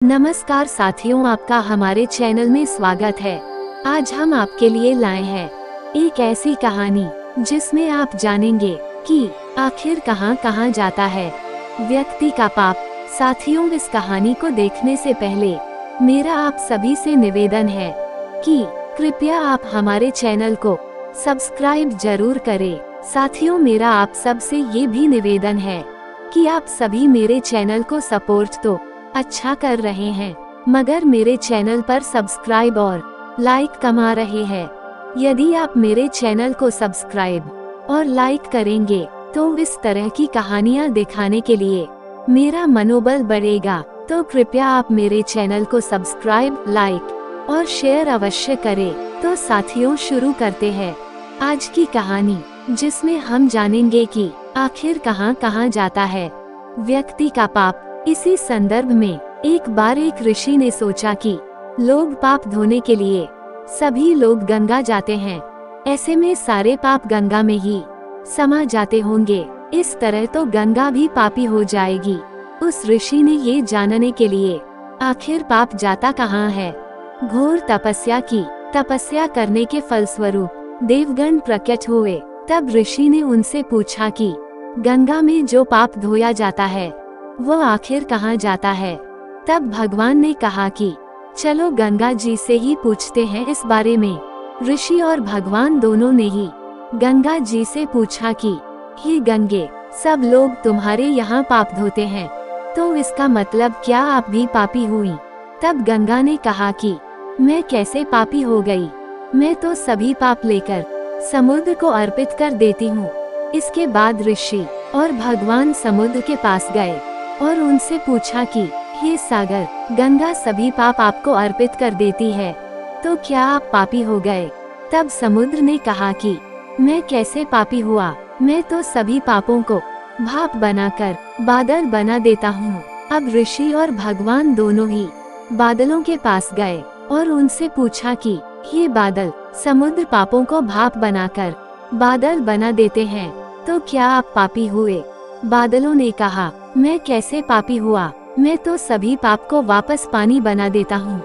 नमस्कार साथियों, आपका हमारे चैनल में स्वागत है। आज हम आपके लिए लाए हैं एक ऐसी कहानी जिसमें आप जानेंगे कि आखिर कहां कहां जाता है व्यक्ति का पाप। साथियों, इस कहानी को देखने से पहले मेरा आप सभी से निवेदन है कि कृपया आप हमारे चैनल को सब्सक्राइब जरूर करें। साथियों, मेरा आप सब से ये भी निवेदन है कि आप सभी मेरे चैनल को सपोर्ट तो अच्छा कर रहे हैं, मगर मेरे चैनल पर सब्सक्राइब और लाइक कम आ रहे हैं। यदि आप मेरे चैनल को सब्सक्राइब और लाइक करेंगे तो इस तरह की कहानियां दिखाने के लिए मेरा मनोबल बढ़ेगा। तो कृपया आप मेरे चैनल को सब्सक्राइब, लाइक और शेयर अवश्य करें। तो साथियों, शुरू करते हैं आज की कहानी, जिसमें हम जानेंगे कि आखिर कहां कहां जाता है व्यक्ति का पाप। इसी संदर्भ में एक बार एक ऋषि ने सोचा कि लोग पाप धोने के लिए सभी लोग गंगा जाते हैं, ऐसे में सारे पाप गंगा में ही समा जाते होंगे, इस तरह तो गंगा भी पापी हो जाएगी। उस ऋषि ने ये जानने के लिए आखिर पाप जाता कहाँ है, घोर तपस्या की। तपस्या करने के फलस्वरूप देवगण प्रकट हुए। तब ऋषि ने उनसे पूछा कि गंगा में जो पाप धोया जाता है वो आखिर कहाँ जाता है। तब भगवान ने कहा कि चलो गंगा जी से ही पूछते हैं इस बारे में। ऋषि और भगवान दोनों ने ही गंगा जी से पूछा कि हे गंगे, सब लोग तुम्हारे यहाँ पाप धोते हैं, तो इसका मतलब क्या आप भी पापी हुई। तब गंगा ने कहा कि मैं कैसे पापी हो गई, मैं तो सभी पाप लेकर समुद्र को अर्पित कर देती हूँ। इसके बाद ऋषि और भगवान समुद्र के पास गए और उनसे पूछा कि हे सागर, गंगा सभी पाप आपको अर्पित कर देती है, तो क्या आप पापी हो गए। तब समुद्र ने कहा कि मैं कैसे पापी हुआ, मैं तो सभी पापों को भाप बनाकर बादल बना देता हूँ। अब ऋषि और भगवान दोनों ही बादलों के पास गए और उनसे पूछा कि ये बादल समुद्र पापों को भाप बनाकर बादल बना देते हैं, तो क्या आप पापी हुए। बादलों ने कहा, मैं कैसे पापी हुआ, मैं तो सभी पाप को वापस पानी बना देता हूँ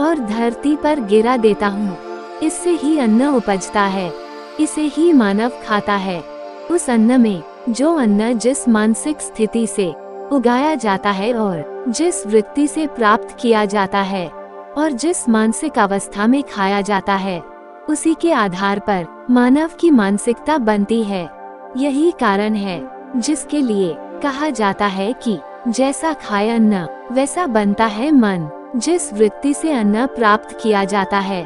और धरती पर गिरा देता हूँ। इससे ही अन्न उपजता है, इसे ही मानव खाता है। उस अन्न में जो अन्न जिस मानसिक स्थिति से उगाया जाता है और जिस वृत्ति से प्राप्त किया जाता है और जिस मानसिक अवस्था में खाया जाता है, उसी के आधार पर मानव की मानसिकता बनती है। यही कारण है जिसके लिए कहा जाता है कि जैसा खाए अन्न वैसा बनता है मन। जिस वृत्ति से अन्न प्राप्त किया जाता है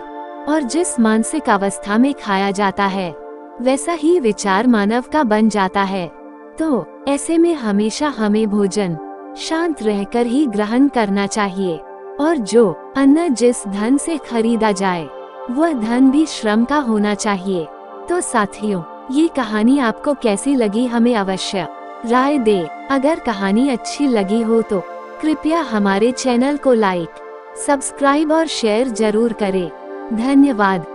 और जिस मानसिक अवस्था में खाया जाता है, वैसा ही विचार मानव का बन जाता है। तो ऐसे में हमेशा हमें भोजन शांत रहकर ही ग्रहण करना चाहिए, और जो अन्न जिस धन से खरीदा जाए वह धन भी श्रम का होना चाहिए। तो साथियों, ये कहानी आपको कैसी लगी, हमें अवश्य राय दे। अगर कहानी अच्छी लगी हो तो कृपया हमारे चैनल को लाइक, सब्सक्राइब और शेयर जरूर करें। धन्यवाद।